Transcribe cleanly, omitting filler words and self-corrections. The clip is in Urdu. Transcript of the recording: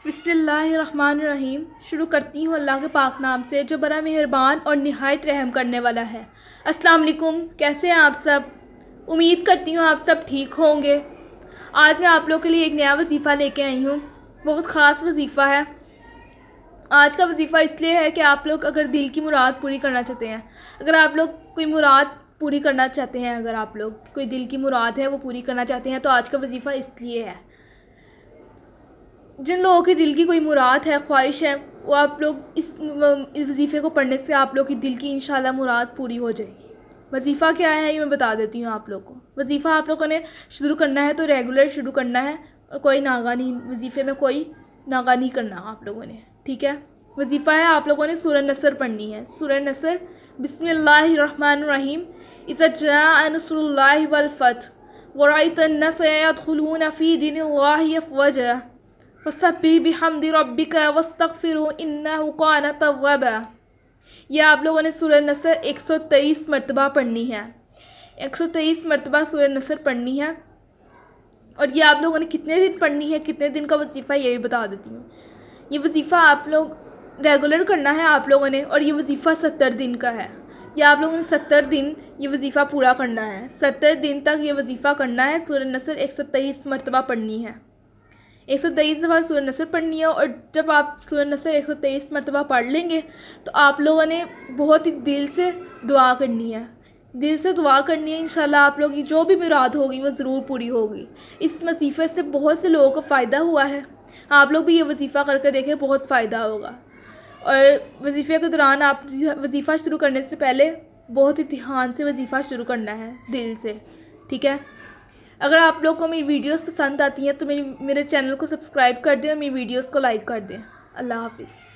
بسم اللہ الرحمن الرحیم۔ شروع کرتی ہوں اللہ کے پاک نام سے جو بڑا مہربان اور نہایت رحم کرنے والا ہے۔ السلام علیکم، کیسے ہیں آپ سب؟ امید کرتی ہوں آپ سب ٹھیک ہوں گے۔ آج میں آپ لوگوں کے لیے ایک نیا وظیفہ لے کے آئی ہوں، بہت خاص وظیفہ ہے۔ آج کا وظیفہ اس لیے ہے کہ آپ لوگ اگر دل کی مراد پوری کرنا چاہتے ہیں، اگر آپ لوگ کوئی مراد پوری کرنا چاہتے ہیں، اگر آپ لوگ کوئی دل کی مراد ہے وہ پوری کرنا چاہتے ہیں تو آج کا وظیفہ اس لیے ہے۔ جن لوگوں کے دل کی کوئی مراد ہے، خواہش ہے، وہ آپ لوگ اس وظیفے کو پڑھنے سے آپ لوگ کی دل کی انشاءاللہ مراد پوری ہو جائے گی۔ وظیفہ کیا ہے یہ میں بتا دیتی ہوں آپ لوگوں کو۔ وظیفہ آپ لوگوں نے شروع کرنا ہے تو ریگولر شروع کرنا ہے، اور کوئی ناغہ نہیں، وظیفے میں کوئی ناغہ نہیں کرنا آپ لوگوں نے، ٹھیک ہے؟ وظیفہ ہے آپ لوگوں نے سورہ نصر پڑھنی ہے۔ سورہ نصر، بسم اللہ الرحمن الرحیم۔ اذا جاء نصر اللہ والفتح ورأيت الناس يدخلون في دين الله افواجا فسبح بحمد ربک واستغفروا انہ کان توابا۔ یہ آپ لوگوں نے سورہ نصر 123 مرتبہ پڑھنی ہے۔ 123 مرتبہ سورہ نصر پڑھنی ہے، اور یہ آپ لوگوں نے کتنے دن پڑھنی ہے، کتنے دن کا وظیفہ ہے یہ بھی بتا دیتی ہوں۔ یہ وظیفہ آپ لوگ ریگولر کرنا ہے آپ لوگوں نے، اور یہ وظیفہ 70 دن کا ہے۔ یہ آپ لوگوں نے 70 دن یہ وظیفہ پورا کرنا ہے۔ 70 دن تک یہ وظیفہ کرنا ہے۔ سورہ نصر 123 مرتبہ پڑھنی ہے۔ 123 دفعہ سورہ نصر پڑھنی ہے، اور جب آپ سورہ نصر 123 مرتبہ پڑھ لیں گے تو آپ لوگوں نے بہت ہی دل سے دعا کرنی ہے۔ دل سے دعا کرنی ہے، انشاءاللہ آپ لوگوں کی جو بھی مراد ہوگی وہ ضرور پوری ہوگی۔ اس وظیفے سے بہت سے لوگوں کو فائدہ ہوا ہے، آپ لوگ بھی یہ وظیفہ کر کے دیکھیں، بہت فائدہ ہوگا۔ اور وظیفے کے دوران آپ وظیفہ شروع کرنے سے پہلے بہت ہی دھیان سے وظیفہ شروع کرنا ہے، دل سے، ٹھیک ہے؟ اگر آپ لوگ کو میری ویڈیوز پسند آتی ہیں تو میرے چینل کو سبسکرائب کر دیں اور میری ویڈیوز کو لائک کر دیں۔ اللہ حافظ۔